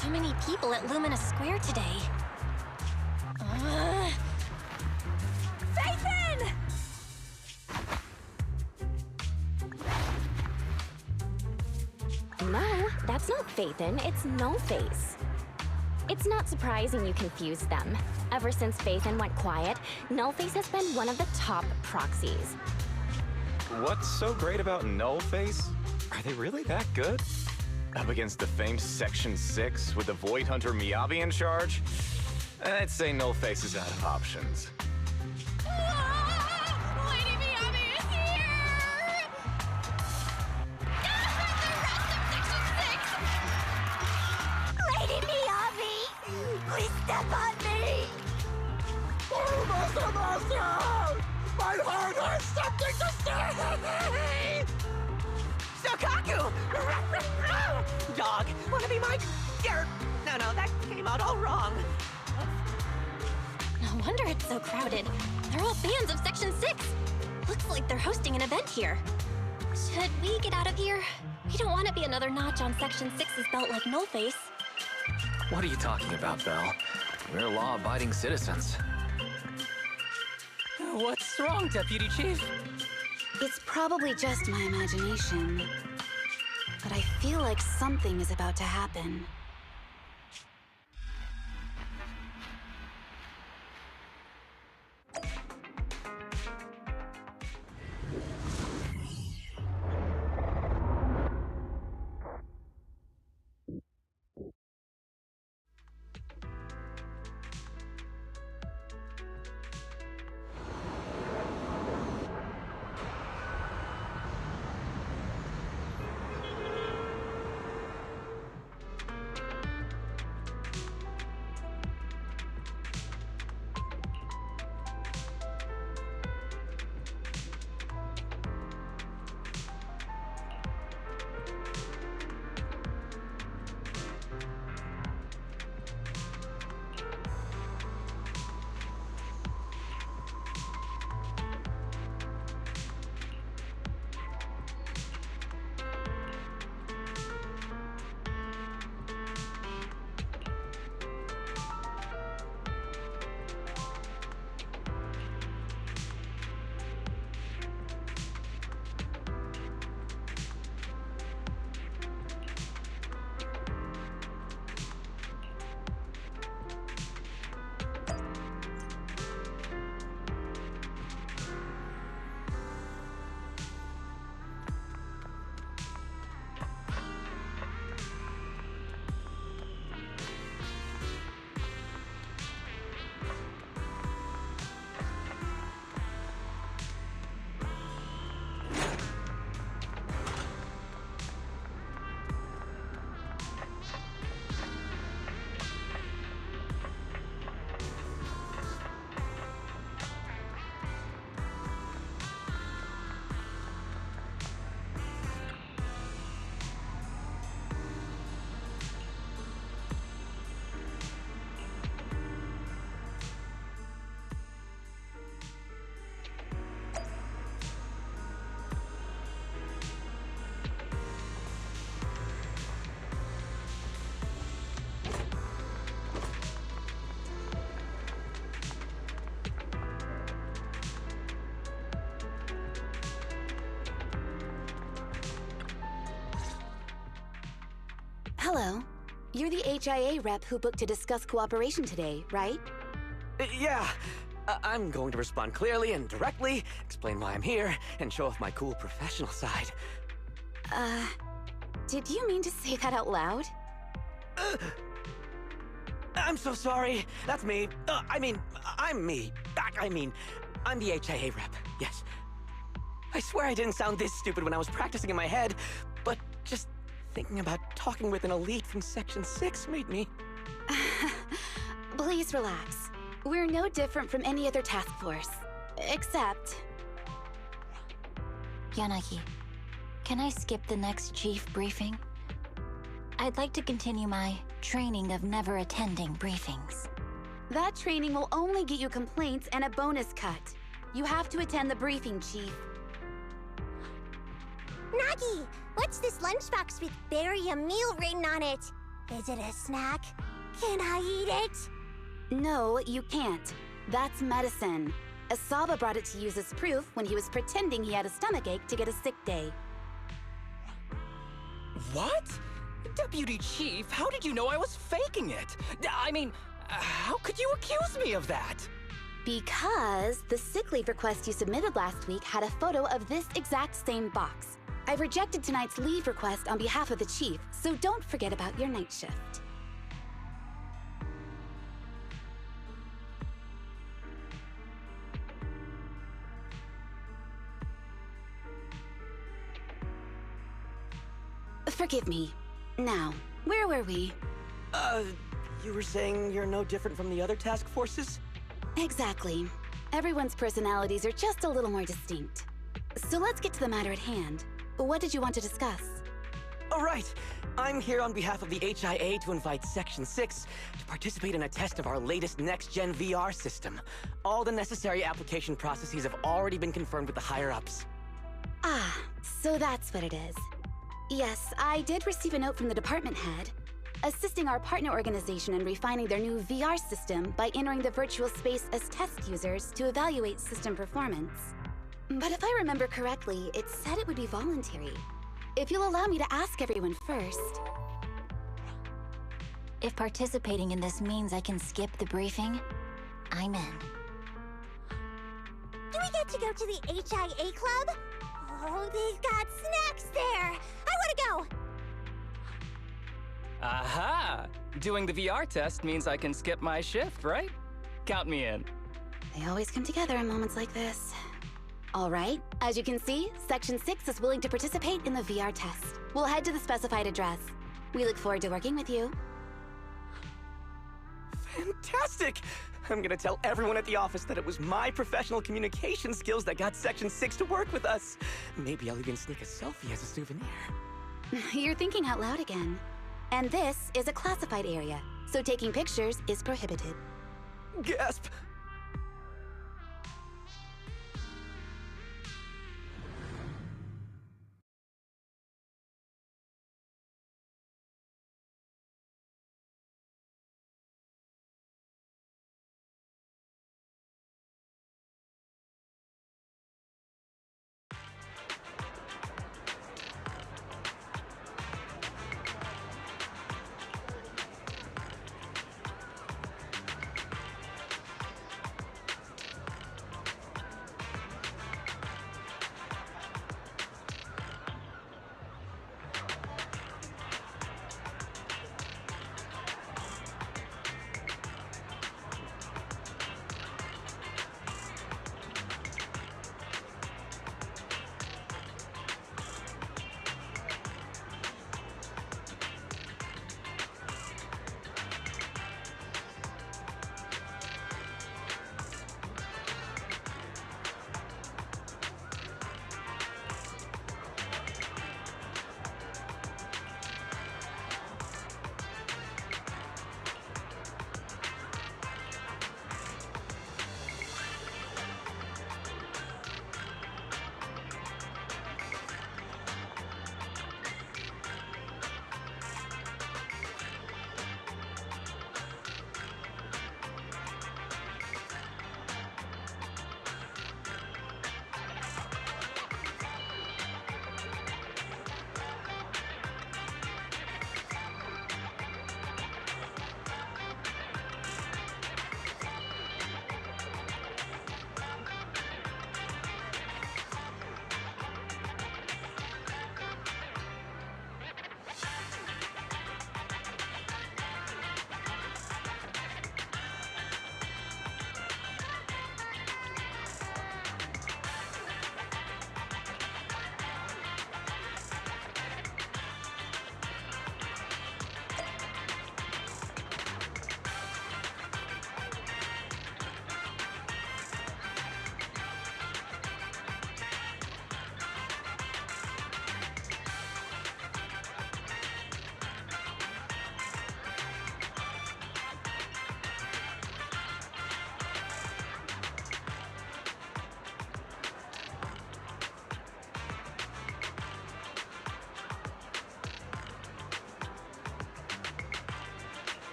So many people at Luminous Square today. Phaethon! No, that's not Phaethon, it's No-Face. It's not surprising you confuse them. Ever since Phaethon went quiet, No-Face has been one of the top proxies. What's so great about No-Face? Are they really that good? Up against the famed Section 6 with the Void Hunter Miyabi in charge? I'd say No-Face is out of options. Lady Miyabi is here! The rest of Section 6! Lady Miyabi! Please step on me! Oh, Master! My heart has something to say! Sokaku! Dog, wanna be my... No, that came out all wrong. No wonder it's so crowded. They're all fans of Section 6. Looks like they're hosting an event here. Should we get out of here? We don't want to be another notch on Section 6's belt like No-Face. What are you talking about, Belle? We're law-abiding citizens. What's wrong, Deputy Chief? It's probably just my imagination, but I feel like something is about to happen. Hello. You're the HIA rep who booked to discuss cooperation today, right? Yeah. I'm going to respond clearly and directly, explain why I'm here, and show off my cool professional side. Did you mean to say that out loud? I'm so sorry. That's me. I'm me. I'm the HIA rep, yes. I swear I didn't sound this stupid when I was practicing in my head, but just thinking about talking with an elite from Section 6 made me... Please relax. We're no different from any other task force. Except... Yanagi, can I skip the next chief briefing? I'd like to continue my training of never attending briefings. That training will only get you complaints and a bonus cut. You have to attend the briefing, Chief. Nagi, what's this lunchbox with "bury a meal" written on it? Is it a snack? Can I eat it? No, you can't. That's medicine. Asaba brought it to use as proof when he was pretending he had a stomachache to get a sick day. What? Deputy Chief, how did you know I was faking it? I mean, how could you accuse me of that? Because the sick leave request you submitted last week had a photo of this exact same box. I've rejected tonight's leave request on behalf of the Chief, so don't forget about your night shift. Forgive me. Now, where were we? You were saying you're no different from the other task forces? Exactly. Everyone's personalities are just a little more distinct. So let's get to the matter at hand. What did you want to discuss? Oh, right. I'm here on behalf of the HIA to invite Section 6 to participate in a test of our latest next-gen VR system. All the necessary application processes have already been confirmed with the higher-ups. Ah, so that's what it is. Yes, I did receive a note from the department head, assisting our partner organization in refining their new VR system by entering the virtual space as test users to evaluate system performance. But if I remember correctly, it said it would be voluntary. If you'll allow me to ask everyone first. If participating in this means I can skip the briefing, I'm in. Do we get to go to the HIA club? Oh, they've got snacks there! I wanna go! Aha! Doing the VR test means I can skip my shift, right? Count me in. They always come together in moments like this. All right, as you can see, Section 6 is willing to participate in the VR test. We'll head to the specified address. We look forward to working with you. Fantastic! I'm gonna tell everyone at the office that it was my professional communication skills that got Section 6 to work with us. Maybe I'll even sneak a selfie as a souvenir. You're thinking out loud again. And this is a classified area, so taking pictures is prohibited. Gasp!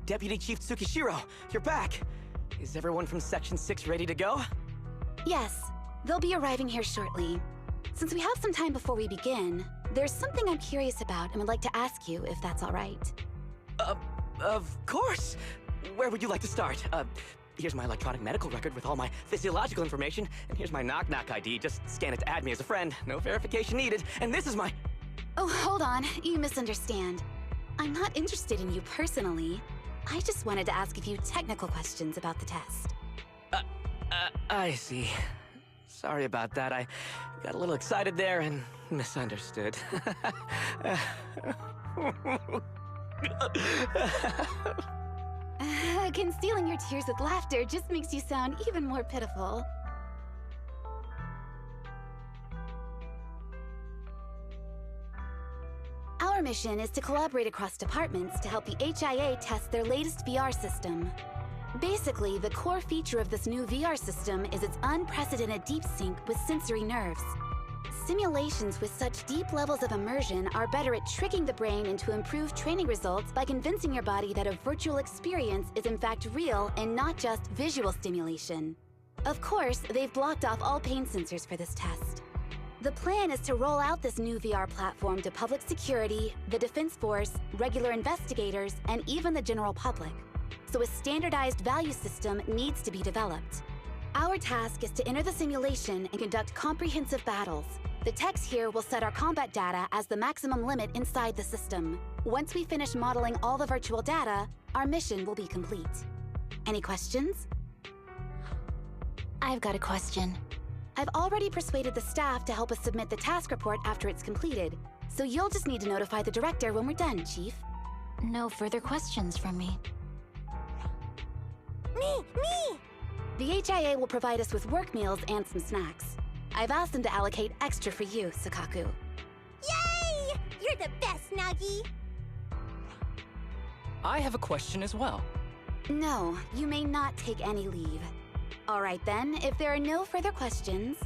Deputy Chief Tsukishiro, you're back. Is everyone from Section 6 ready to go? Yes, they'll be arriving here shortly. Since we have some time before we begin, there's something I'm curious about and would like to ask you if that's all right. Of course. Where would you like to start? Here's my electronic medical record with all my physiological information, and here's my knock-knock ID. Just scan it to add me as a friend. No verification needed. And this is my... Oh, hold on. You misunderstand. I'm not interested in you personally. I just wanted to ask a few technical questions about the test. I see. Sorry about that. I got a little excited there and misunderstood. Concealing your tears with laughter just makes you sound even more pitiful. Our mission is to collaborate across departments to help the HIA test their latest VR system. Basically, the core feature of this new VR system is its unprecedented deep sync with sensory nerves. Simulations with such deep levels of immersion are better at tricking the brain into improved training results by convincing your body that a virtual experience is in fact real and not just visual stimulation. Of course, they've blocked off all pain sensors for this test. The plan is to roll out this new VR platform to public security, the Defense Force, regular investigators, and even the general public. So a standardized value system needs to be developed. Our task is to enter the simulation and conduct comprehensive battles. The techs here will set our combat data as the maximum limit inside the system. Once we finish modeling all the virtual data, our mission will be complete. Any questions? I've got a question. I've already persuaded the staff to help us submit the task report after it's completed, so you'll just need to notify the director when we're done, Chief. No further questions from me. Me! The HIA will provide us with work meals and some snacks. I've asked them to allocate extra for you, Sakaku. Yay! You're the best, Nagi! I have a question as well. No, you may not take any leave. All right then, if there are no further questions...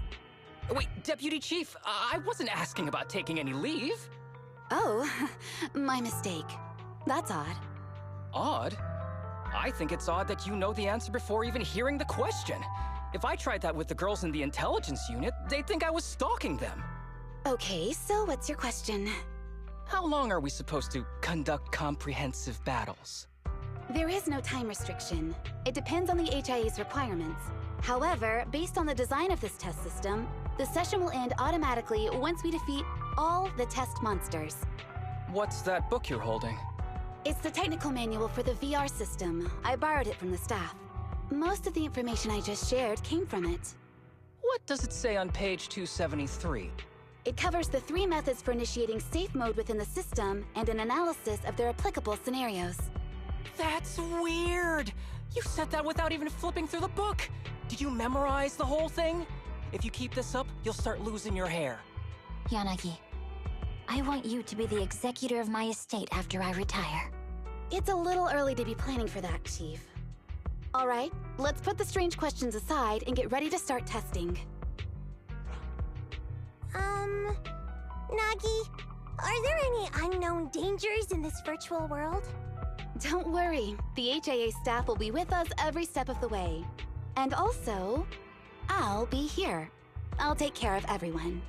Wait, Deputy Chief, I wasn't asking about taking any leave. Oh, my mistake. That's odd. Odd? I think it's odd that you know the answer before even hearing the question. If I tried that with the girls in the intelligence unit, they'd think I was stalking them. Okay, so what's your question? How long are we supposed to conduct comprehensive battles? There is no time restriction. It depends on the HIA's requirements. However, based on the design of this test system, the session will end automatically once we defeat all the test monsters. What's that book you're holding? It's the technical manual for the VR system. I borrowed it from the staff. Most of the information I just shared came from it. What does it say on page 273? It covers the 3 methods for initiating safe mode within the system and an analysis of their applicable scenarios. That's weird! You said that without even flipping through the book! Did you memorize the whole thing? If you keep this up, you'll start losing your hair. Yanagi, I want you to be the executor of my estate after I retire. It's a little early to be planning for that, Chief. All right, let's put the strange questions aside and get ready to start testing. Nagi, are there any unknown dangers in this virtual world? Don't worry, the HIA staff will be with us every step of the way. And also, I'll be here. I'll take care of everyone.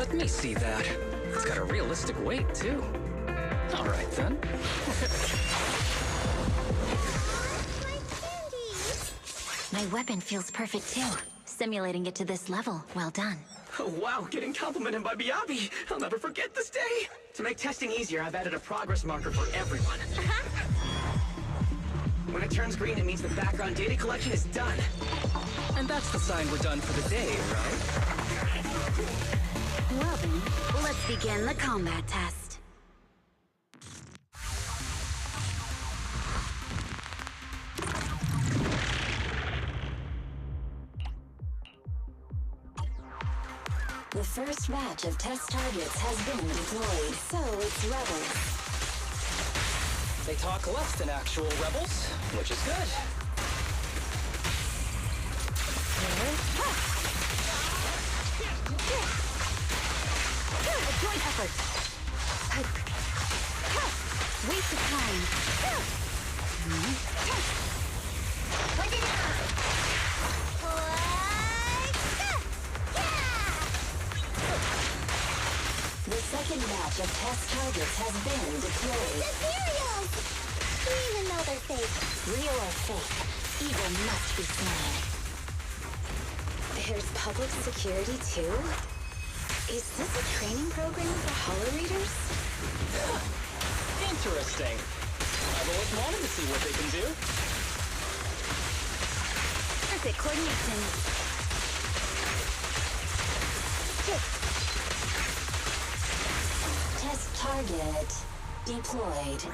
Let me see that. It's got a realistic weight, too. All right, then. My weapon feels perfect, too. Simulating it to this level, well done. Oh, wow, getting complimented by Miyabi. I'll never forget this day. To make testing easier, I've added a progress marker for everyone. When it turns green, it means the background data collection is done. And that's the sign we're done for the day, right? Well then, let's begin the combat test. The first batch of test targets has been deployed, so it's rebels. They talk less than actual rebels, which is good. A joint effort. Waste of time. The second batch of test targets has been deployed. The cereals! Even though they're fake. Real or fake, evil must be slain. There's public security too? Is this a training program for holo readers? Interesting. I've always wanted to see what they can do. Perfect coordination. Test target deployed.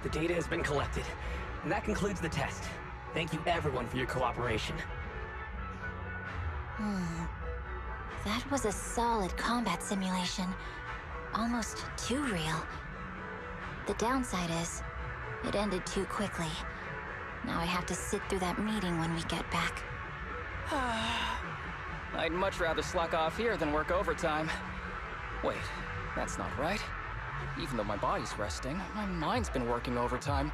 The data has been collected, and that concludes the test. Thank you everyone for your cooperation. That was a solid combat simulation. Almost too real. The downside is, it ended too quickly. Now I have to sit through that meeting when we get back. I'd much rather slack off here than work overtime. Wait, that's not right. Even though my body's resting, my mind's been working overtime.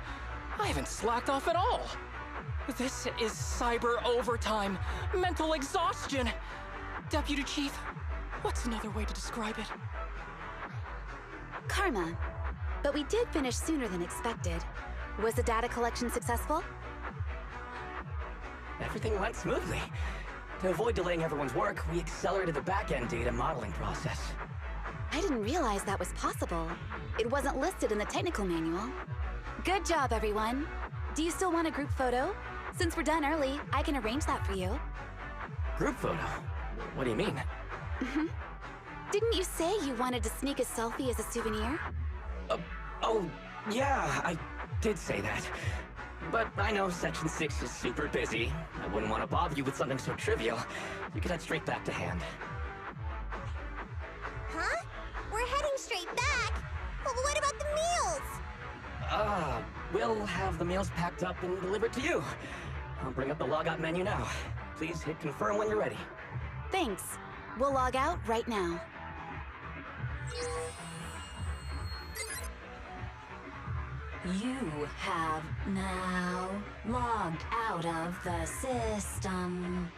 I haven't slacked off at all. This is cyber overtime. Mental exhaustion. Deputy Chief, what's another way to describe it? Karma. But we did finish sooner than expected. Was the data collection successful? Everything went smoothly. To avoid delaying everyone's work, we accelerated the back-end data modeling process. I didn't realize that was possible. It wasn't listed in the technical manual. Good job, everyone. Do you still want a group photo? Since we're done early, I can arrange that for you. Group photo? What do you mean? Didn't you say you wanted to sneak a selfie as a souvenir? Oh, yeah, I did say that. But I know Section 6 is super busy. I wouldn't want to bother you with something so trivial. You could head straight back to hand. Huh? We're heading straight back? Well, what about the meals? We'll have the meals packed up and delivered to you. I'll bring up the logout menu now. Please hit confirm when you're ready. Thanks. We'll log out right now. You have now logged out of the system.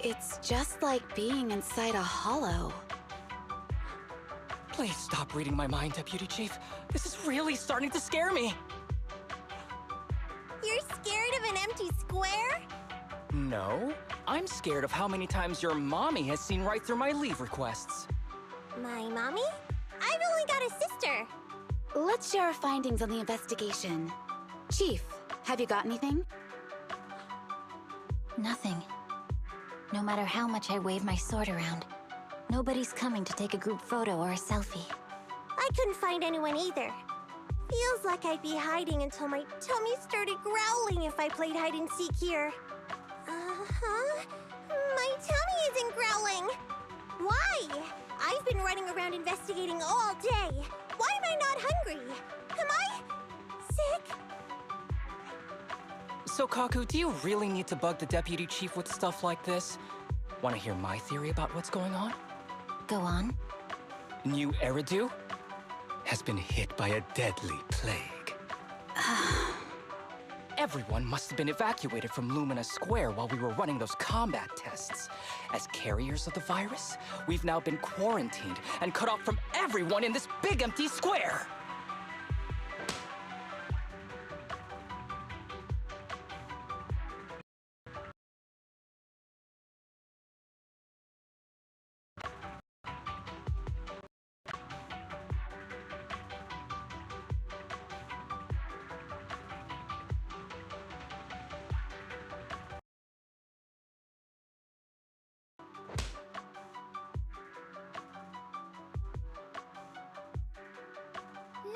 It's just like being inside a hollow. Please stop reading my mind, Deputy Chief. This is really starting to scare me. You're scared of an empty square? No, I'm scared of how many times your mommy has seen right through my leave requests. My mommy? I've only got a sister. Let's share our findings on the investigation. Chief, have you got anything? Nothing. No matter how much I wave my sword around, nobody's coming to take a group photo or a selfie. I couldn't find anyone either. Feels like I'd be hiding until my tummy started growling if I played hide and seek here. Uh-huh. My tummy isn't growling. Why? I've been running around investigating all day. So, Kaku, do you really need to bug the deputy chief with stuff like this? Want to hear my theory about what's going on? Go on. New Eridu has been hit by a deadly plague. Everyone must have been evacuated from Lumina Square while we were running those combat tests. As carriers of the virus, we've now been quarantined and cut off from everyone in this big empty square.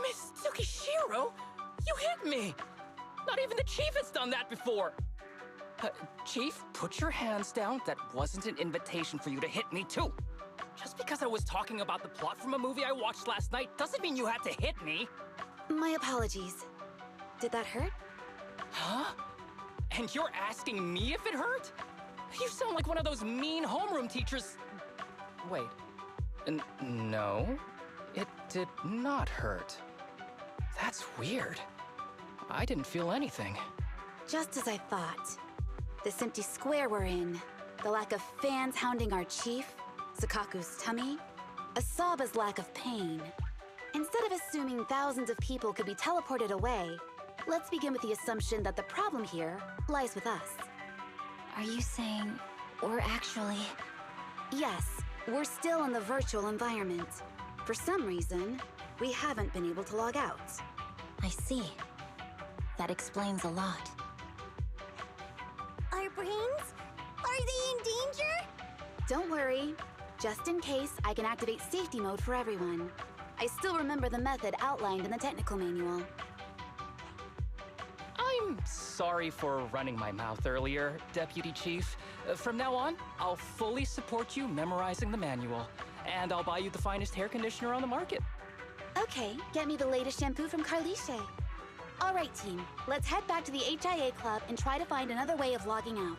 Miss Tsukishiro, you hit me! Not even the chief has done that before! Chief, put your hands down. That wasn't an invitation for you to hit me too. Just because I was talking about the plot from a movie I watched last night doesn't mean you had to hit me. My apologies. Did that hurt? Huh? And you're asking me if it hurt? You sound like one of those mean homeroom teachers. Wait. No, it did not hurt. That's weird. I didn't feel anything. Just as I thought. This empty square we're in, the lack of fans hounding our chief, Sakaku's tummy, Asaba's lack of pain. Instead of assuming thousands of people could be teleported away, let's begin with the assumption that the problem here lies with us. Are you saying we're actually... Yes, we're still in the virtual environment. For some reason, we haven't been able to log out. I see. That explains a lot. Our brains? Are they in danger? Don't worry. Just in case, I can activate safety mode for everyone. I still remember the method outlined in the technical manual. I'm sorry for running my mouth earlier, Deputy Chief. From now on, I'll fully support you memorizing the manual. And I'll buy you the finest hair conditioner on the market. Okay, get me the latest shampoo from Carliche. All right, team. Let's head back to the HIA Club and try to find another way of logging out.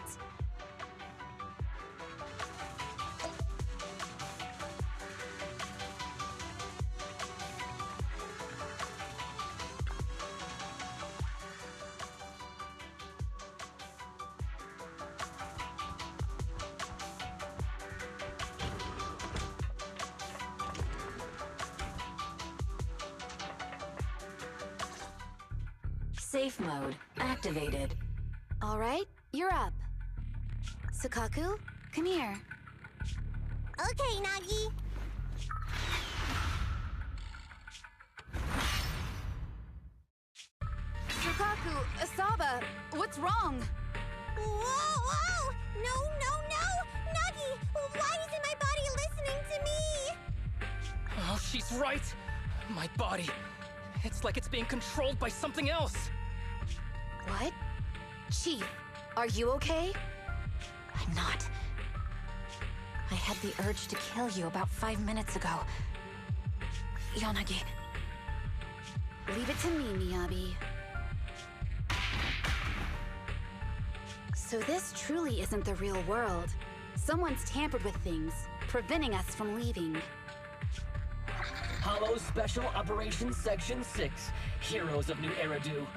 Safe mode activated. All right, you're up. Sakaku, come here. Okay, Nagi. Sakaku, Asaba, what's wrong? Whoa! No! Nagi, why isn't my body listening to me? Oh, she's right. My body. It's like it's being controlled by something else. What? Chief, are you okay? I'm not. I had the urge to kill you about 5 minutes ago. Yanagi. Leave it to me, Miyabi. So this truly isn't the real world. Someone's tampered with things, preventing us from leaving. Hollow Special Operations Section 6, Heroes of New Eridu.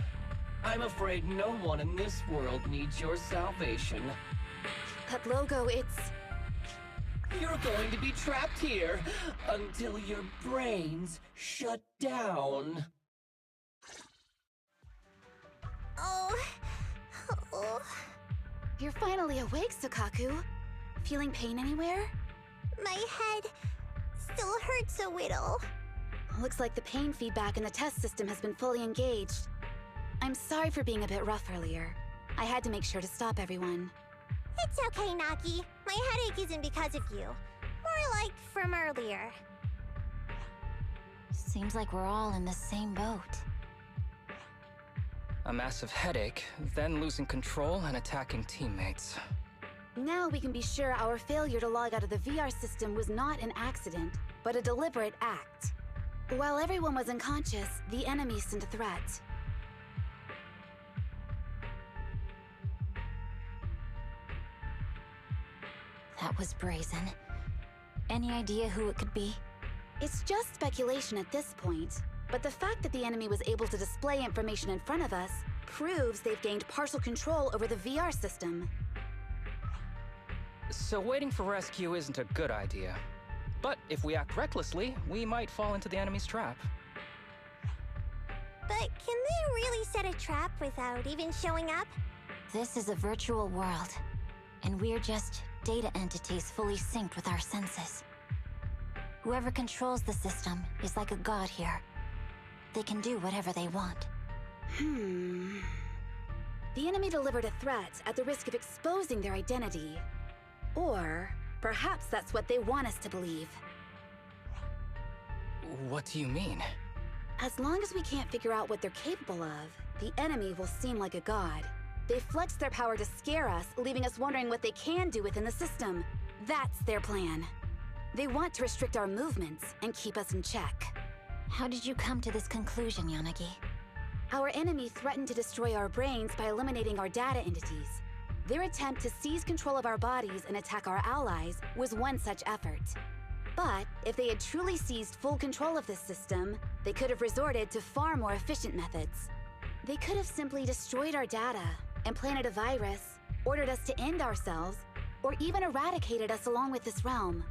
I'm afraid no one in this world needs your salvation. That logo, it's... You're going to be trapped here until your brains shut down. Oh. You're finally awake, Sakaku. Feeling pain anywhere? My head still hurts a little. Looks like the pain feedback in the test system has been fully engaged. I'm sorry for being a bit rough earlier. I had to make sure to stop everyone. It's okay, Nagi. My headache isn't because of you. More like from earlier. Seems like we're all in the same boat. A massive headache, then losing control and attacking teammates. Now we can be sure our failure to log out of the VR system was not an accident, but a deliberate act. While everyone was unconscious, the enemy sent a threat. That was brazen. Any idea who it could be? It's just speculation at this point, but the fact that the enemy was able to display information in front of us proves they've gained partial control over the VR system. So waiting for rescue isn't a good idea. But if we act recklessly, we might fall into the enemy's trap. But can they really set a trap without even showing up? This is a virtual world, and we're just data entities fully synced with our senses. Whoever controls the system is like a god here. They can do whatever they want. The enemy delivered a threat at the risk of exposing their identity. Or perhaps that's what they want us to believe. What do you mean? As long as we can't figure out what they're capable of, the enemy will seem like a god. They flex their power to scare us, leaving us wondering what they can do within the system. That's their plan. They want to restrict our movements and keep us in check. How did you come to this conclusion, Yanagi? Our enemy threatened to destroy our brains by eliminating our data entities. Their attempt to seize control of our bodies and attack our allies was one such effort. But if they had truly seized full control of this system, they could have resorted to far more efficient methods. They could have simply destroyed our data, implanted a virus, ordered us to end ourselves, or even eradicated us along with this realm.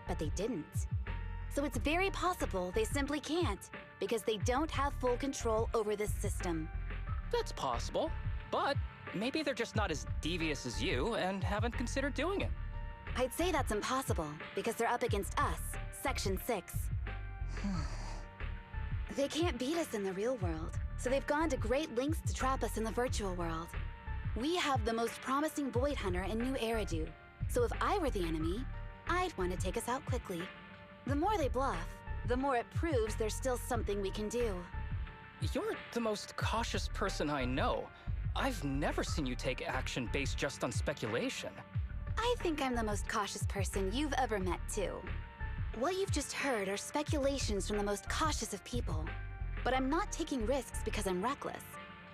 But they didn't. So it's very possible they simply can't, because they don't have full control over this system. That's possible, but maybe they're just not as devious as you and haven't considered doing it. I'd say that's impossible, because they're up against us, Section 6. They can't beat us in the real world, so they've gone to great lengths to trap us in the virtual world. We have the most promising Void Hunter in New Eridu, so if I were the enemy, I'd want to take us out quickly. The more they bluff, the more it proves there's still something we can do. You're the most cautious person I know. I've never seen you take action based just on speculation. I think I'm the most cautious person you've ever met, too. What you've just heard are speculations from the most cautious of people. But I'm not taking risks because I'm reckless.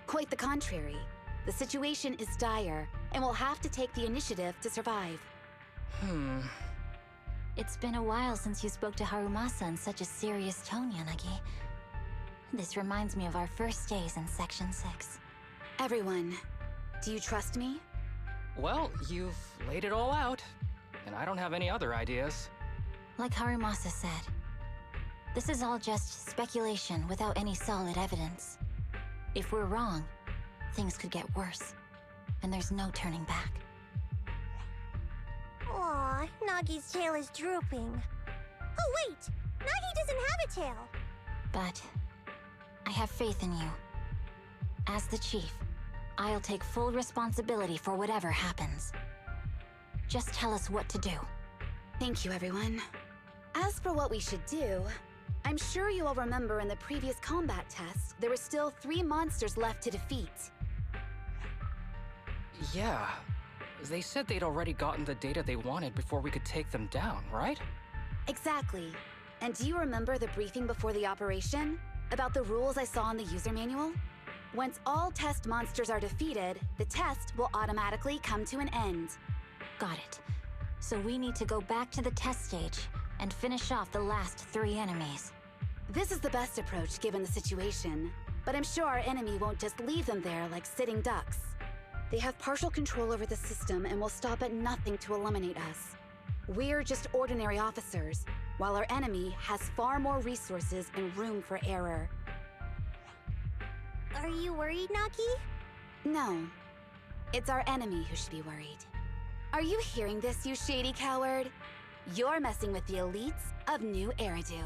Quite the contrary. The situation is dire, and we'll have to take the initiative to survive. It's been a while since you spoke to Harumasa in such a serious tone, Yanagi. This reminds me of our first days in Section 6. Everyone, do you trust me? Well, you've laid it all out, and I don't have any other ideas. Like Harumasa said, this is all just speculation without any solid evidence. If we're wrong, things could get worse, and there's no turning back. Aw, Nagi's tail is drooping. Oh wait! Nagi doesn't have a tail! But I have faith in you. As the chief, I'll take full responsibility for whatever happens. Just tell us what to do. Thank you, everyone. As for what we should do, I'm sure you all remember in the previous combat test, there were still 3 monsters left to defeat. Yeah. They said they'd already gotten the data they wanted before we could take them down, right? Exactly. And do you remember the briefing before the operation? About the rules I saw in the user manual? Once all test monsters are defeated, the test will automatically come to an end. Got it. So we need to go back to the test stage and finish off the last 3 enemies. This is the best approach given the situation, but I'm sure our enemy won't just leave them there like sitting ducks. They have partial control over the system and will stop at nothing to eliminate us. We're just ordinary officers, while our enemy has far more resources and room for error. Are you worried, Nagi? No. It's our enemy who should be worried. Are you hearing this, you shady coward? You're messing with the elites of New Eridu.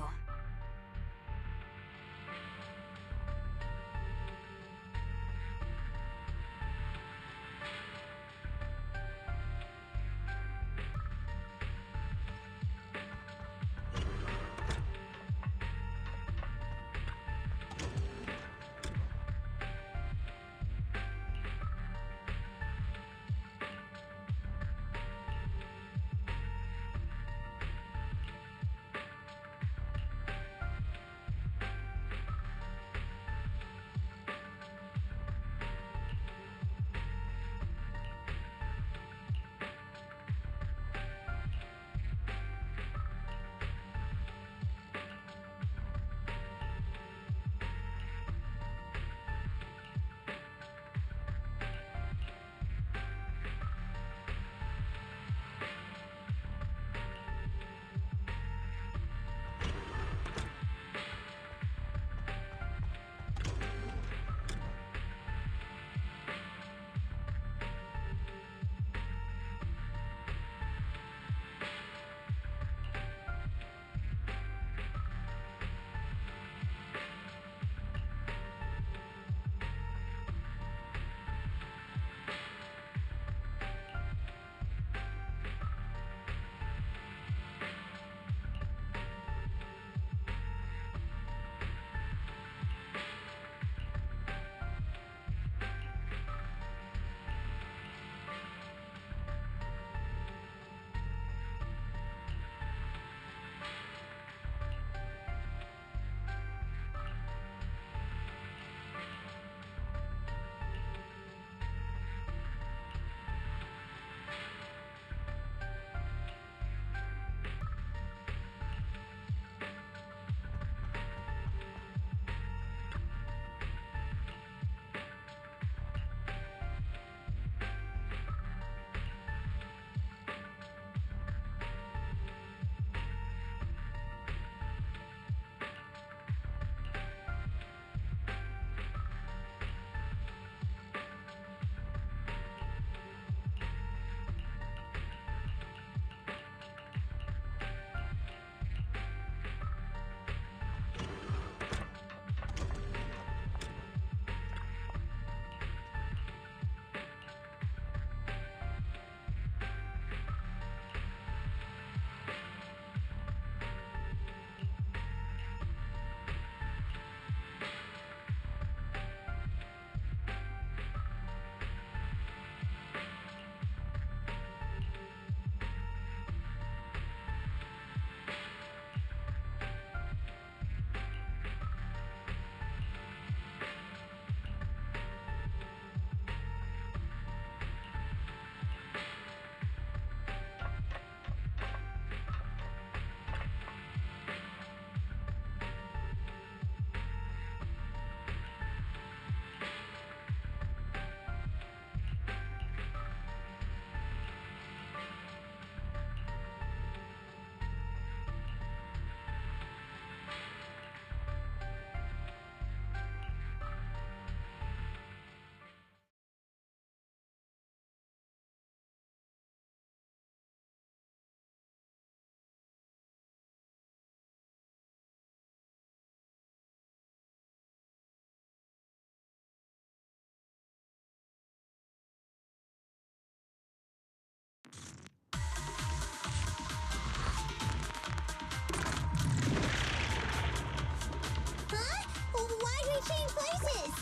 Huh? Why do we change places?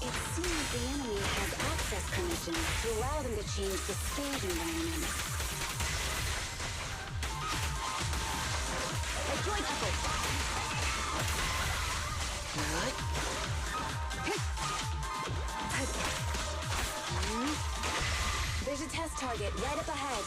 It seems the enemy has access permissions to allow them to change the stage environment. A joint effort. There's a test target right up ahead.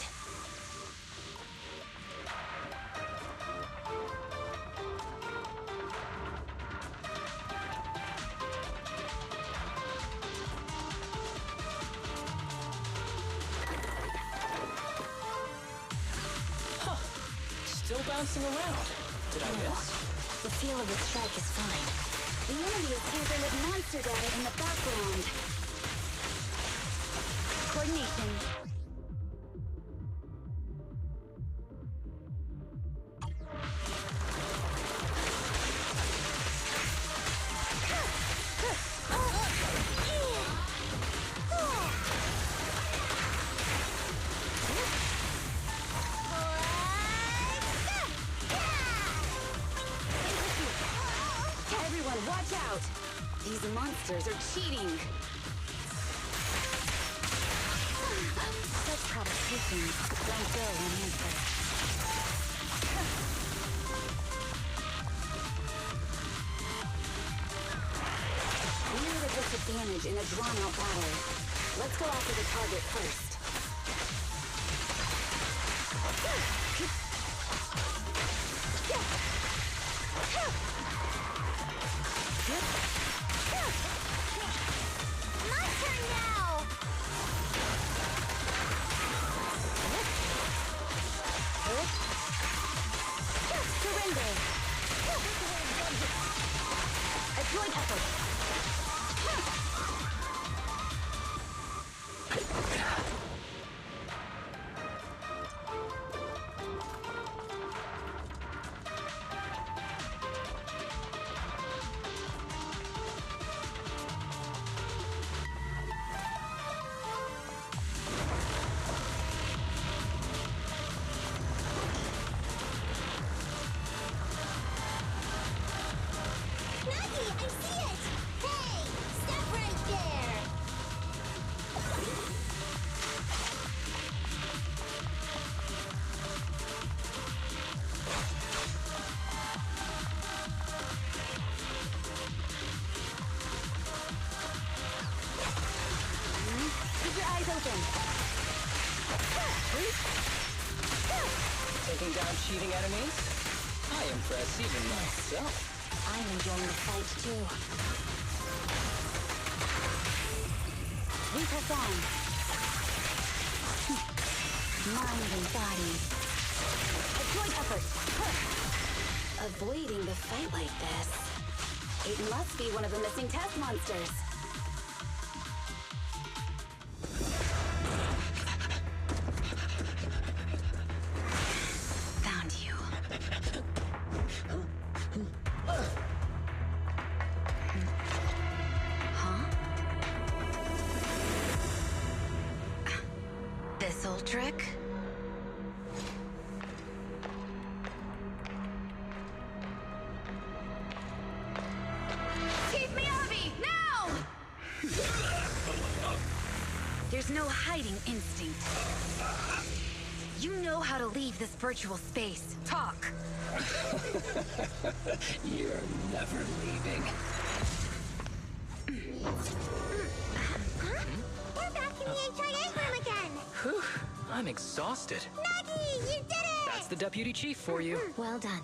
Still bouncing around. Did I miss? The feel of the strike is fine. The enemy is tampering with monster data in the background. Coordination. Everyone, watch out! These monsters are cheating. Such provocations don't go unanswered. We are at a disadvantage in a drawn-out battle. Let's go after the target first. My turn now! Surrender! A joint effort! Taking down cheating enemies? I impress even myself. I'm enjoying the fight too. We press on. Mind and body. A joint effort. Avoiding the fight like this. It must be one of the missing test monsters. Found you. Huh? This old trick? Keep me Abby, now! There's no hiding instinct. You know how to leave this virtual space. Talk. You're never leaving. We're back in the HIA room again! Whew, I'm exhausted. Maggie, you did it! That's the deputy chief for you. Well done.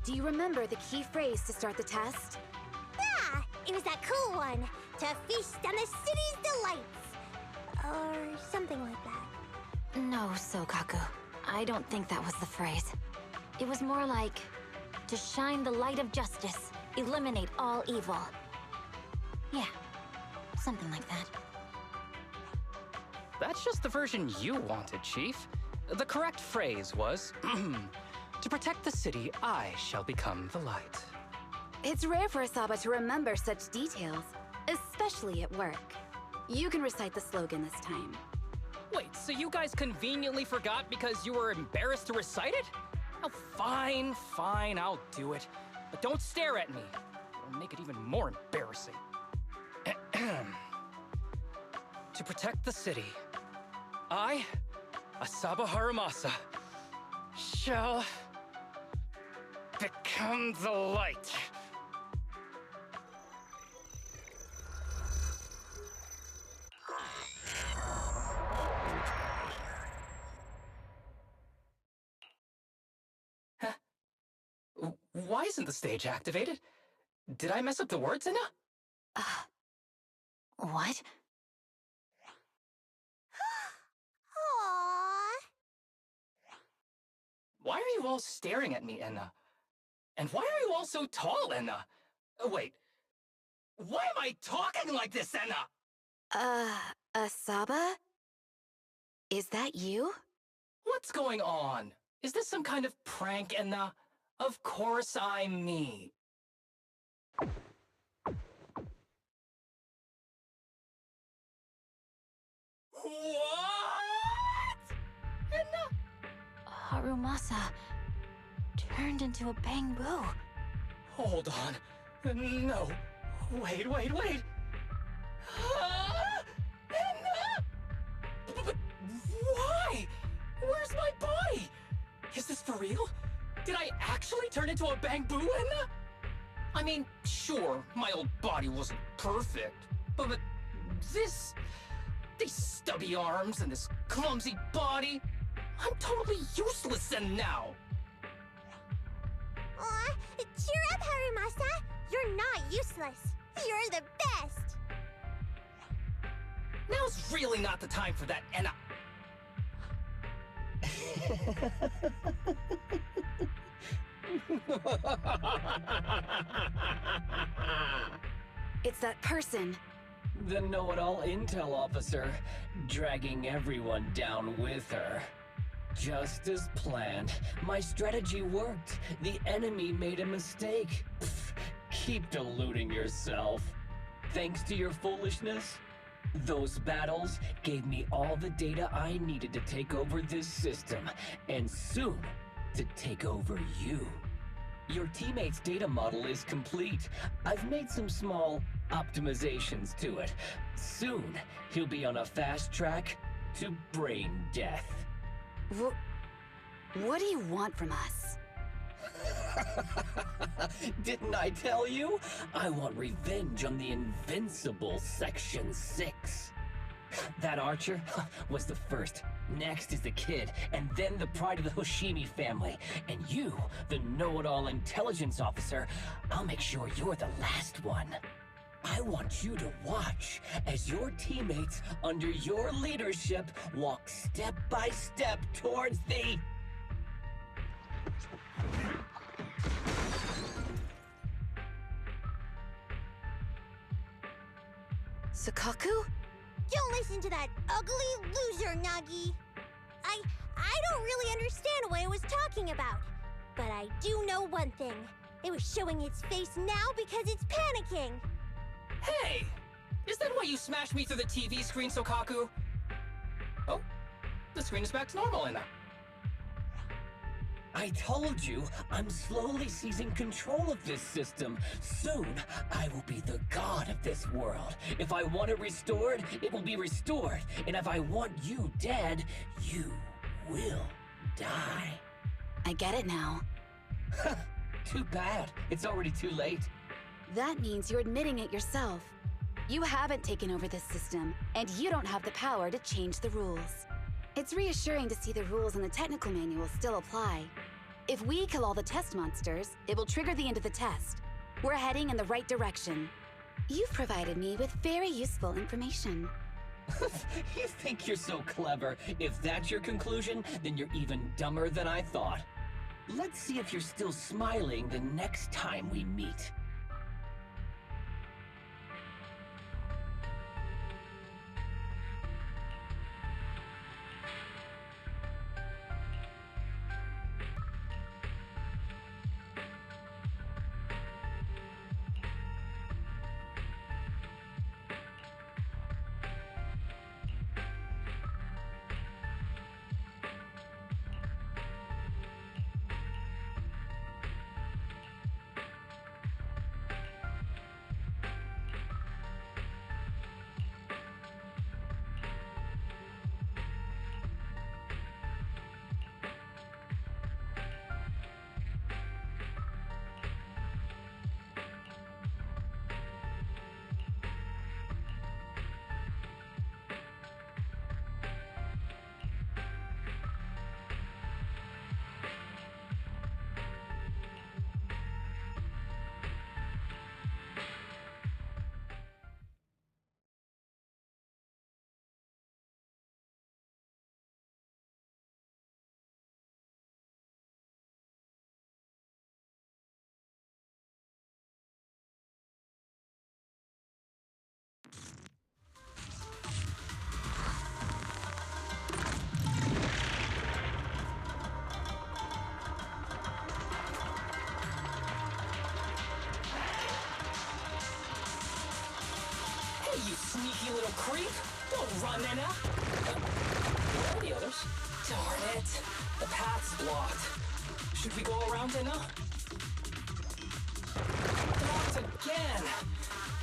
Do you remember the key phrase to start the test? Ah, it was that cool one. To feast on the city's delights. Or something like that. No, Sokaku. I don't think that was the phrase. It was more like, to shine the light of justice, eliminate all evil. Yeah, something like that. That's just the version you wanted, Chief. The correct phrase was, to protect the city, I shall become the light. It's rare for Asaba to remember such details, especially at work. You can recite the slogan this time. Wait, so you guys conveniently forgot because you were embarrassed to recite it? Oh, fine, I'll do it. But don't stare at me. It'll make it even more embarrassing. To protect the city, I, Asaba Harumasa, shall become the light. Huh? Why isn't the stage activated? Did I mess up the words, Inna? What? Why are you all staring at me, Enna? And why are you all so tall, Enna? Wait, why am I talking like this, Enna? Asaba? Is that you? What's going on? Is this some kind of prank, Enna? Of course I'm me. What? Enna? Harumasa turned into a bamboo. Hold on. No. Wait. Enna? But why? Where's my body? Is this for real? Did I actually turn into a bamboo, Enna? I mean, sure, my old body wasn't perfect, but these stubby arms and this clumsy body, I'm totally useless and now. Aw, cheer up, Harumasa. You're not useless. You're the best. Now's really not the time for that, Enna. It's that person. The know-it-all intel officer, dragging everyone down with her. Just as planned. My strategy worked. The enemy made a mistake. Pfft, keep deluding yourself. Thanks to your foolishness, those battles gave me all the data I needed to take over this system, and soon to take over you. Your teammate's data model is complete. I've made some small optimizations to it. Soon, he'll be on a fast track to brain death. What do you want from us? Didn't I tell you? I want revenge on the invincible Section 6. That archer was the first. Next is the kid, and then the pride of the Hoshimi family. And you, the know-it-all intelligence officer, I'll make sure you're the last one. I want you to watch as your teammates under your leadership walk step by step towards the... Sukaku? Don't listen to that ugly loser, Nagi. I don't really understand what it was talking about. But I do know one thing. It was showing its face now because it's panicking. Hey! Is that why you smashed me through the TV screen, Sokaku? Oh, the screen is back to normal, Enna. I told you, I'm slowly seizing control of this system. Soon, I will be the god of this world. If I want it restored, it will be restored. And if I want you dead, you will die. I get it now. Too bad. It's already too late. That means you're admitting it yourself. You haven't taken over this system, and you don't have the power to change the rules. It's reassuring to see the rules in the technical manual still apply. If we kill all the test monsters, it will trigger the end of the test. We're heading in the right direction. You've provided me with very useful information. You think you're so clever. If that's your conclusion, then you're even dumber than I thought. Let's see if you're still smiling the next time we meet. You sneaky little creep! Don't run, Nina! Where are the others? Darn it! The path's blocked. Should we go around, Nina? Blocked again!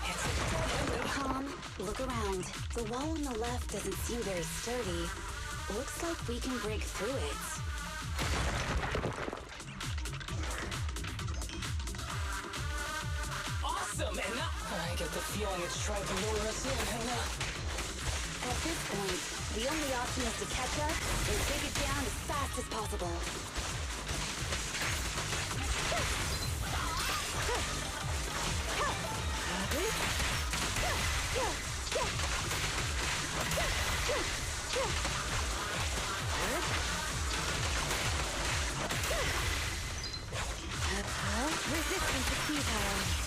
It's a dead end. Calm, look around. The wall on the left doesn't seem very sturdy. Looks like we can break through it. Awesome, Nina! I get the feeling it's trying to lure us in, Nina. At this point, the only option is to catch up and take it down as fast as possible. Resistance is futile.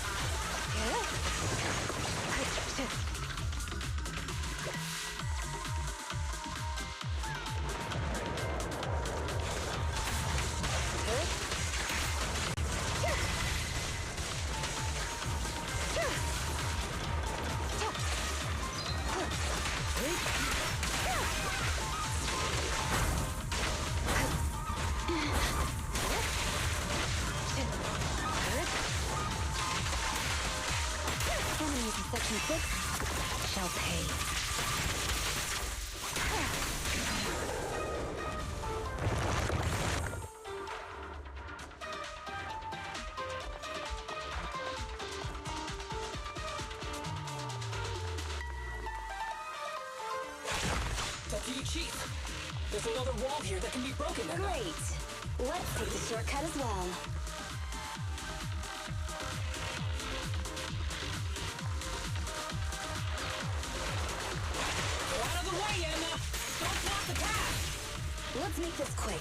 Enemies in Section 6 shall pay. Deputy Chief, there's another wall here that can be broken. Great. Let's take the shortcut as well. Let's make this quick.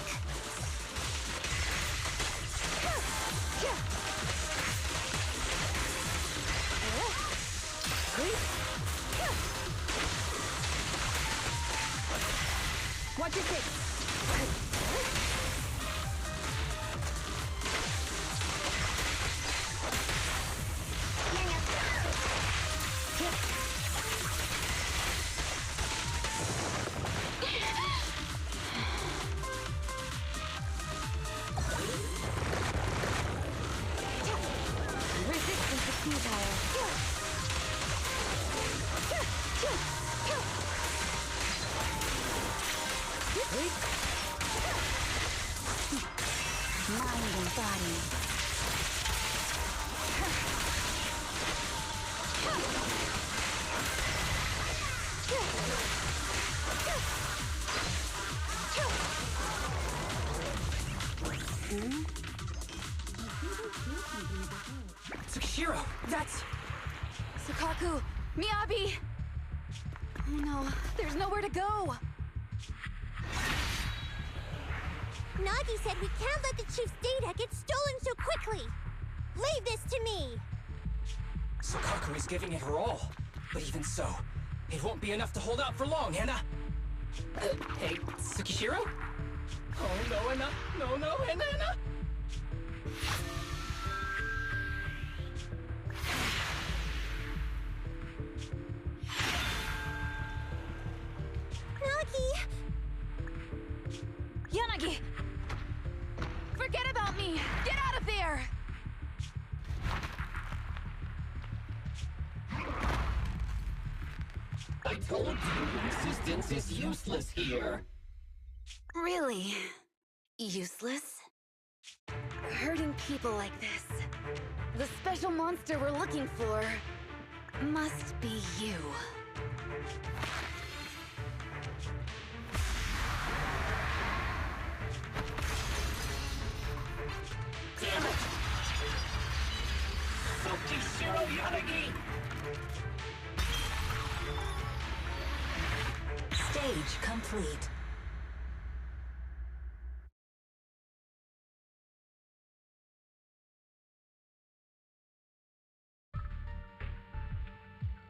Watch your six. Mind and body. Hmm? Tsukishiro, that's... Sukaku! Miyabi! Oh no, there's nowhere to go! Nagi said we can't let the chief's data get stolen so quickly! Leave this to me! Sukaku is giving it her all. But even so, it won't be enough to hold out for long, Anna! Hey, Tsukishiro? Oh no, Anna! No, no, Anna! Nagi! Yanagi! Forget about me! Get out of there! I told you, resistance is useless here. Really? Useless? Hurting people like this. The special monster we're looking for must be you. Damn it! Tsukishiro Yanagi! Stage complete.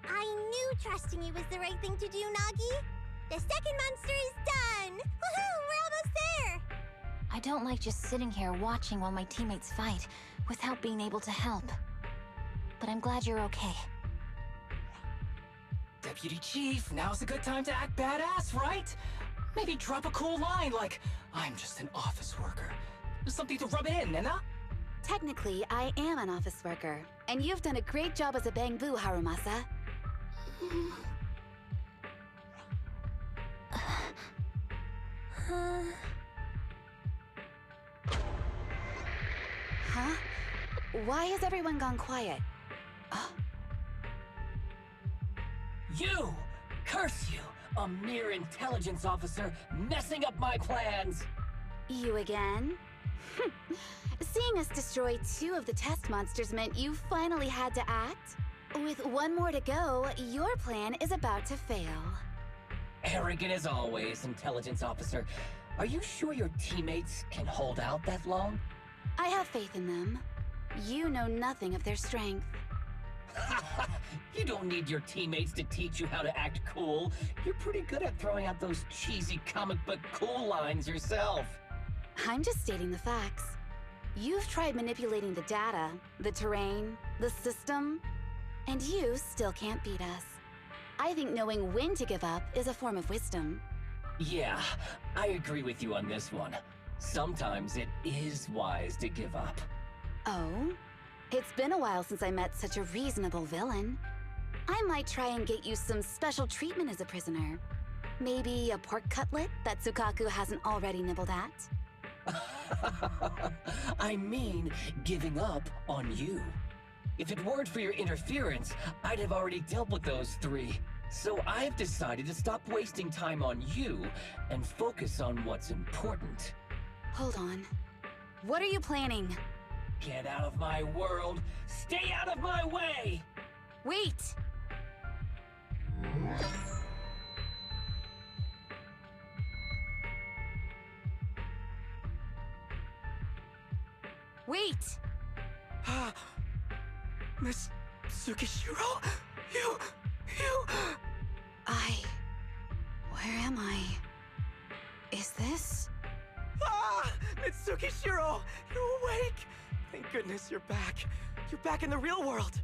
I knew trusting you was the right thing to do, Nagi. The second monster is done! Woohoo! We're almost there! I don't like just sitting here watching while my teammates fight without being able to help. But I'm glad you're okay. Deputy Chief, now's a good time to act badass, right? Maybe drop a cool line like, I'm just an office worker. Something to rub it in, Nena? Technically, I am an office worker, and you've done a great job as a bangbu, Harumasa. Huh? Why has everyone gone quiet? You! Curse you! A mere intelligence officer messing up my plans! You again? Seeing us destroy 2 of the test monsters meant you finally had to act? With 1 more to go, your plan is about to fail. Arrogant as always, intelligence officer. Are you sure your teammates can hold out that long? I have faith in them. You know nothing of their strength. You don't need your teammates to teach you how to act cool. You're pretty good at throwing out those cheesy comic book cool lines yourself. I'm just stating the facts. You've tried manipulating the data, the terrain, the system, and you still can't beat us. I think knowing when to give up is a form of wisdom. Yeah, I agree with you on this one. Sometimes it is wise to give up. Oh? It's been a while since I met such a reasonable villain. I might try and get you some special treatment as a prisoner. Maybe a pork cutlet that Sukaku hasn't already nibbled at? I mean, giving up on you. If it weren't for your interference, I'd have already dealt with those 3. So I've decided to stop wasting time on you and focus on what's important. Hold on. What are you planning? Get out of my world! Stay out of my way! Wait! Wait! Miss Tsukishiro? You... Where am I? Is this? Miss Tsukishiro! You're awake! Thank goodness you're back. You're back in the real world.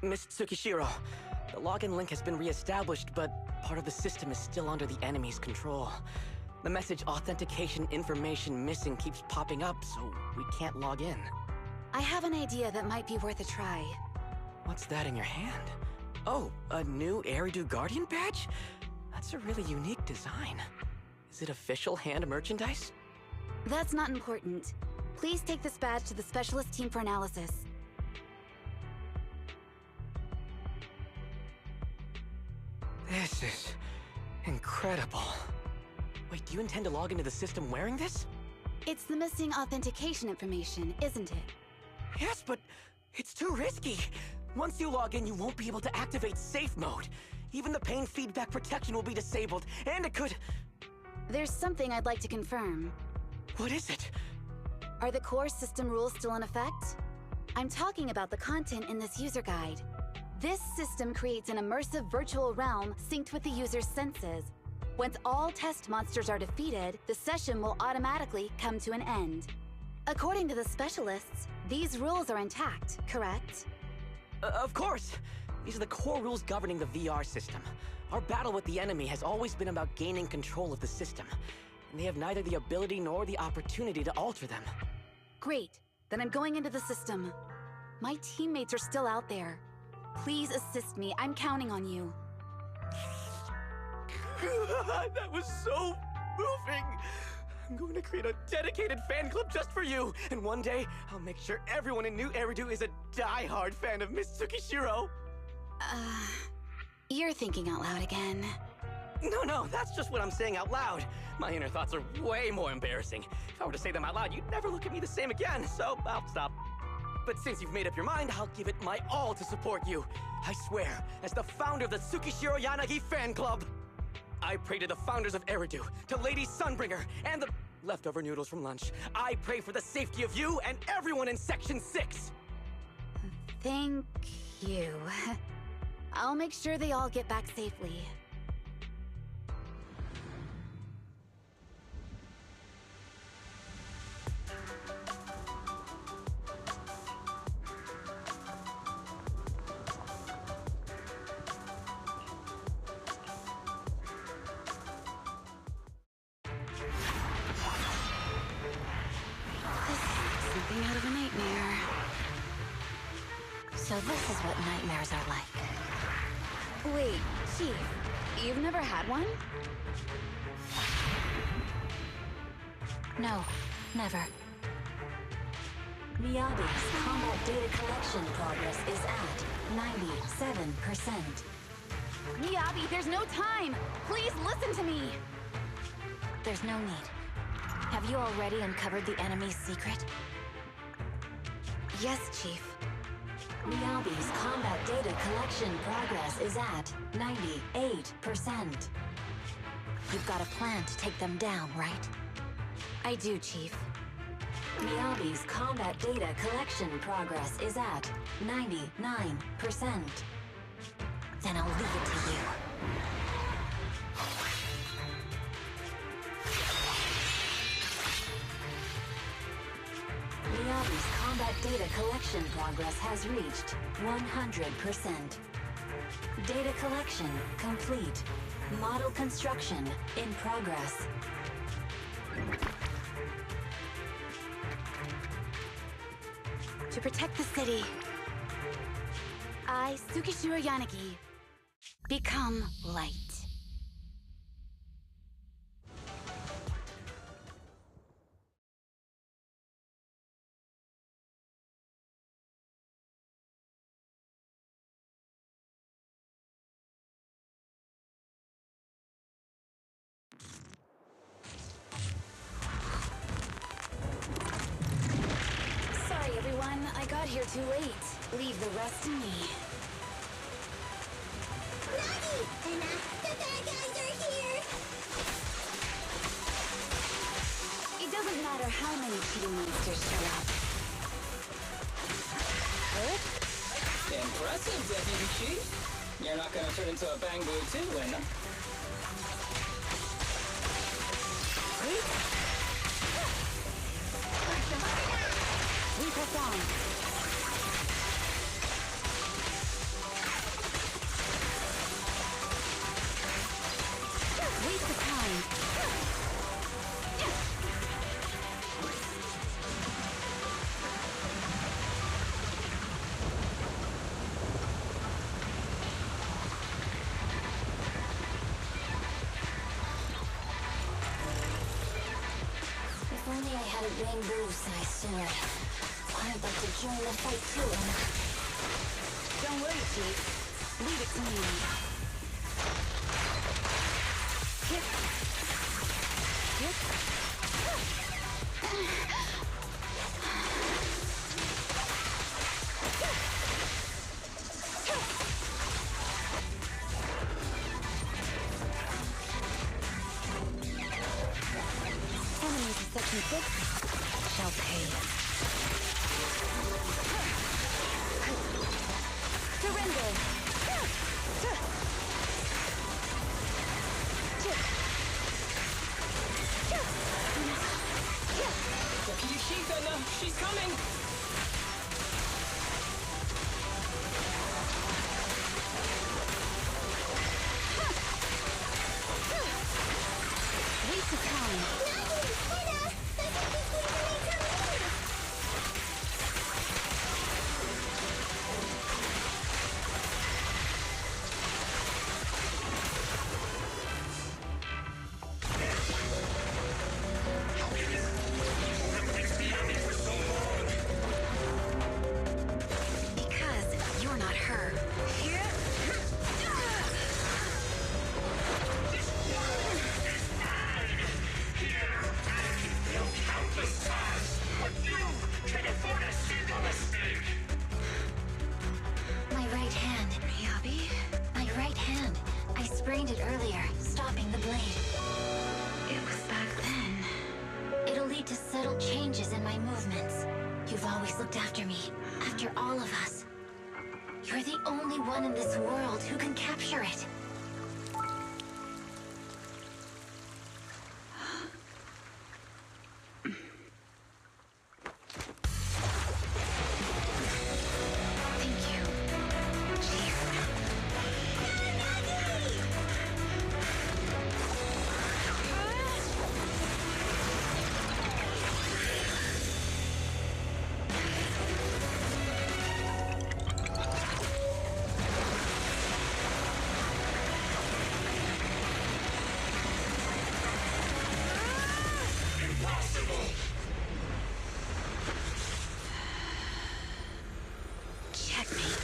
Miss Tsukishiro. The login link has been re-established, but part of the system is still under the enemy's control. The message authentication information missing keeps popping up, so we can't log in. I have an idea that might be worth a try. What's that in your hand? Oh, a new Eridu Guardian badge? That's a really unique design. Is it official hand merchandise? That's not important. Please take this badge to the specialist team for analysis. This is incredible. Wait, do you intend to log into the system wearing this? It's the missing authentication information, isn't it? Yes, but it's too risky. Once you log in, you won't be able to activate safe mode. Even the pain feedback protection will be disabled, and it could... There's something I'd like to confirm. What is it? Are the core system rules still in effect? I'm talking about the content in this user guide. This system creates an immersive virtual realm synced with the user's senses. Once all test monsters are defeated, the session will automatically come to an end. According to the specialists, these rules are intact, correct? Of course! These are the core rules governing the VR system. Our battle with the enemy has always been about gaining control of the system, and they have neither the ability nor the opportunity to alter them. Great. Then I'm going into the system. My teammates are still out there. Please assist me. I'm counting on you. That was so moving! I'm going to create a dedicated fan club just for you, and one day, I'll make sure everyone in New Eridu is a die-hard fan of Miss Tsukishiro. You're thinking out loud again. No, that's just what I'm saying out loud. My inner thoughts are way more embarrassing. If I were to say them out loud, you'd never look at me the same again, so I'll stop. But since you've made up your mind, I'll give it my all to support you. I swear, as the founder of the Tsukishiro Yanagi fan club, I pray to the founders of Eridu, to Lady Sunbringer, and the leftover noodles from lunch. I pray for the safety of you and everyone in Section 6! Thank you. I'll make sure they all get back safely. Something out of a nightmare. So this is what nightmares are like. Wait, Chief, you've never had one? No, never. Miyabi's combat data collection progress is at 97%. Miyabi, there's no time! Please listen to me! There's no need. Have you already uncovered the enemy's secret? Yes, Chief. Miyabi's combat data collection progress is at 98%. You've got a plan to take them down, right? I do, Chief. Miyabi's combat data collection progress is at 99%. Then I'll leave it to you. Miyabi's combat data collection progress has reached 100%. Data collection complete. Model construction in progress. To protect the city, I, Tsukishiro Yanagi, become light. Sorry, everyone. I got here too late. Leave the rest to me. Nagi! The bad guys are here! It doesn't matter how many cheating monsters show up. Impressive, Deputy Chief. You're not gonna turn into a Bangbu too, Lena. We press on. had a bamboo size sooner. I'd like to join the fight too. Don't worry, Chief. Leave it to me. Hit. Enemies of Section 6 shall pay. Surrender! Deputy Chief, she's coming! Waste of time. Because you're not her. My right hand. Miyabi? My right hand. I sprained it earlier, stopping the blade. It was back then. It'll lead to subtle changes in my movements. You've always looked after me, after all of us. You're the only one in this world who can capture it. Thank you, Chief. Checkmate.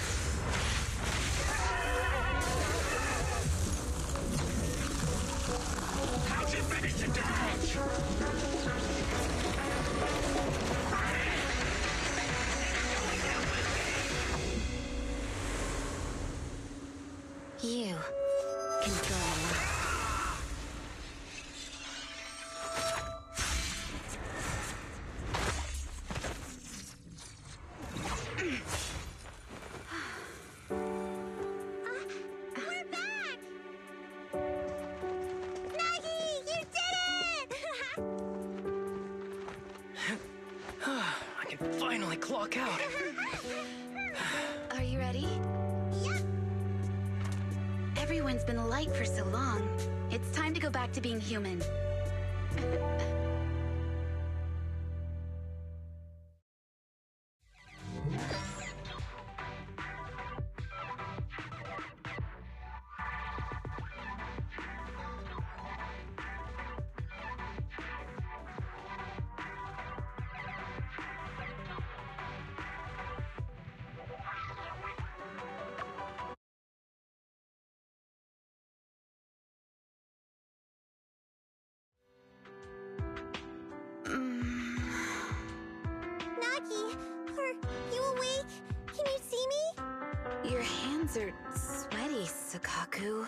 How'd you manage to dodge? You can go. We're back! Nagi, you did it! I can finally clock out. Are you ready? Yep. Everyone's been light for so long. It's time to go back to being human. Nagi, are you awake? Can you see me? Your hands are sweaty, Sakaku.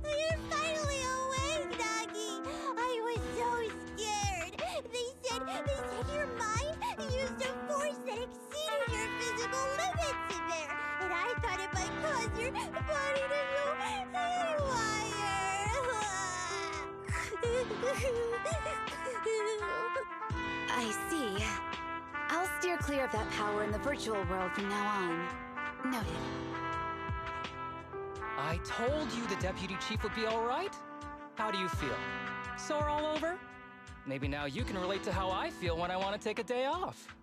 You're finally awake, Nagi! I was so scared. They said your mind used a force that exceeded your physical limits in there. And I thought it might cause your body to go haywire. I see. I'll steer clear of that power in the virtual world from now on. Noted. I told you the Deputy Chief would be all right. How do you feel? Sore all over? Maybe now you can relate to how I feel when I want to take a day off.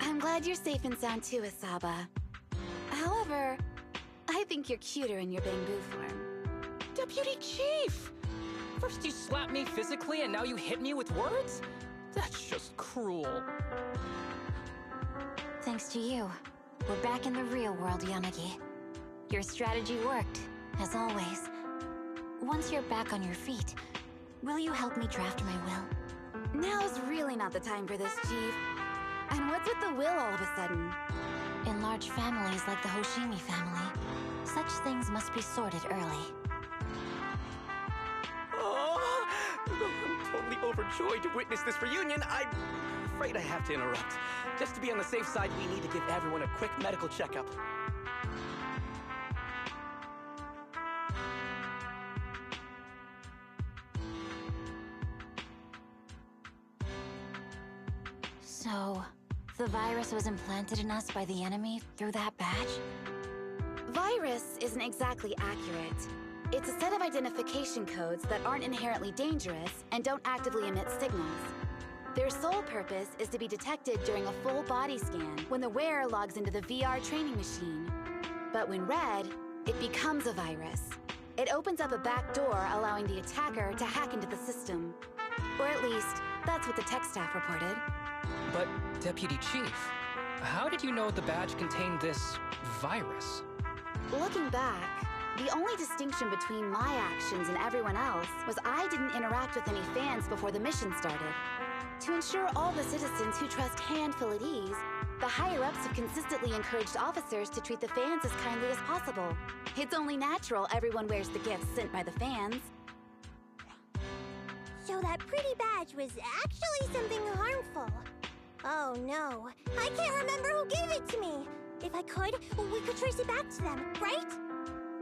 I'm glad you're safe and sound too, Asaba. However, I think you're cuter in your bamboo form. Deputy Chief! First you slap me physically and now you hit me with words? That's just cruel. Thanks to you, we're back in the real world, Yanagi. Your strategy worked, as always. Once you're back on your feet, will you help me draft my will? Now's really not the time for this, Chief. And what's with the will all of a sudden? In large families like the Hoshimi family, such things must be sorted early. Oh, I'm totally overjoyed to witness this reunion. I'm afraid I have to interrupt. Just to be on the safe side, we need to give everyone a quick medical checkup. So, the virus was implanted in us by the enemy through that badge? Virus isn't exactly accurate. It's a set of identification codes that aren't inherently dangerous and don't actively emit signals. Their sole purpose is to be detected during a full body scan when the wearer logs into the VR training machine. But when read, it becomes a virus. It opens up a back door, allowing the attacker to hack into the system. Or at least, that's what the tech staff reported. But, Deputy Chief, how did you know the badge contained this virus? Looking back, the only distinction between my actions and everyone else was I didn't interact with any fans before the mission started. To ensure all the citizens who trust hand feel at ease, the higher-ups have consistently encouraged officers to treat the fans as kindly as possible. It's only natural everyone wears the gifts sent by the fans. So that pretty badge was actually something harmful. Oh no, I can't remember who gave it to me. If I could, we could trace it back to them, right?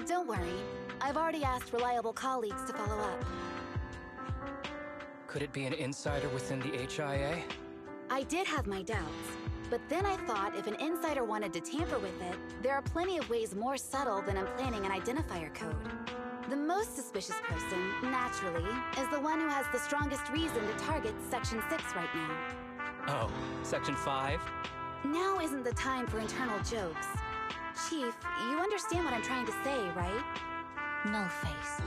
Don't worry. I've already asked reliable colleagues to follow up. Could it be an insider within the HIA? I did have my doubts, but then I thought if an insider wanted to tamper with it, there are plenty of ways more subtle than implanting an identifier code. The most suspicious person, naturally, is the one who has the strongest reason to target Section 6 right now. Oh, Section 5? Now isn't the time for internal jokes. Chief, you understand what I'm trying to say, right? Nullface.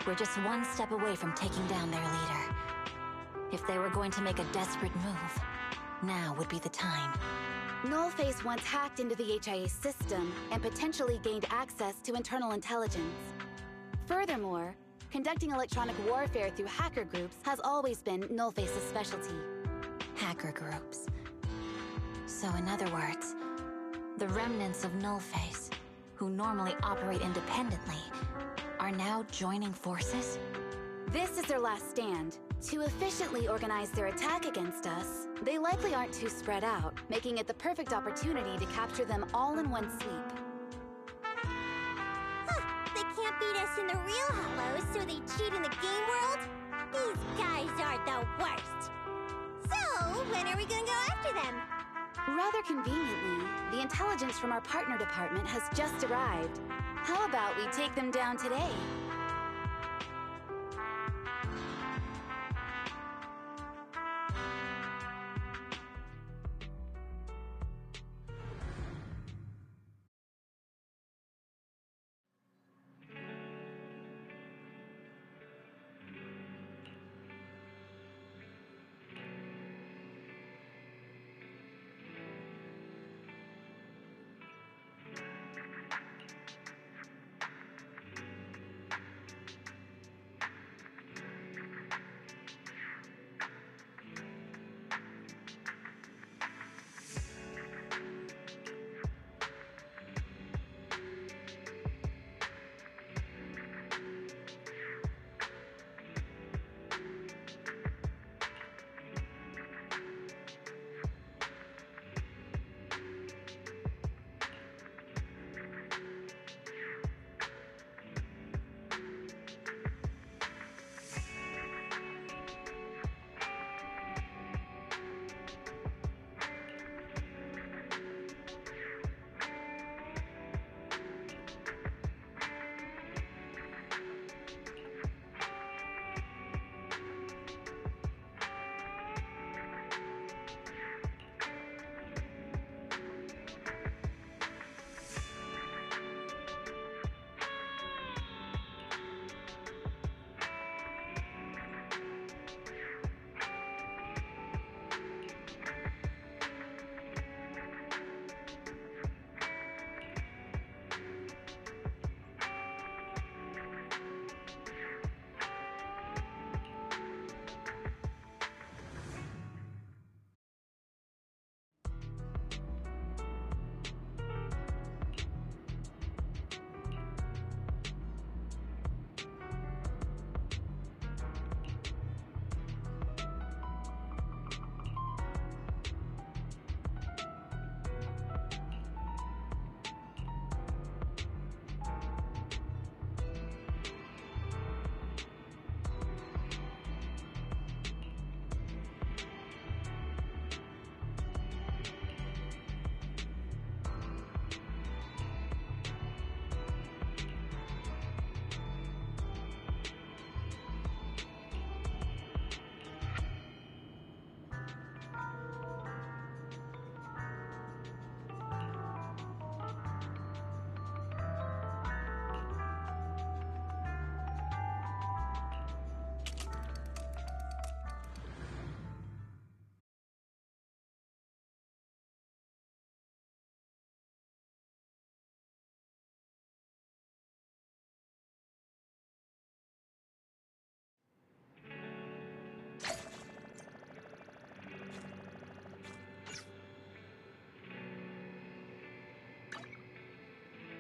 We're just one step away from taking down their leader. If they were going to make a desperate move, now would be the time. Nullface once hacked into the HIA system and potentially gained access to internal intelligence. Furthermore, conducting electronic warfare through hacker groups has always been Nullface's specialty. Hacker groups. So in other words, the remnants of Nullface, who normally operate independently, are now joining forces? This is their last stand. To efficiently organize their attack against us, they likely aren't too spread out, making it the perfect opportunity to capture them all in one sweep. Huh, they can't beat us in the real Hollows, so they cheat in the game world? These guys are the worst. So, when are we gonna go after them? Rather conveniently, the intelligence from our partner department has just arrived. How about we take them down today?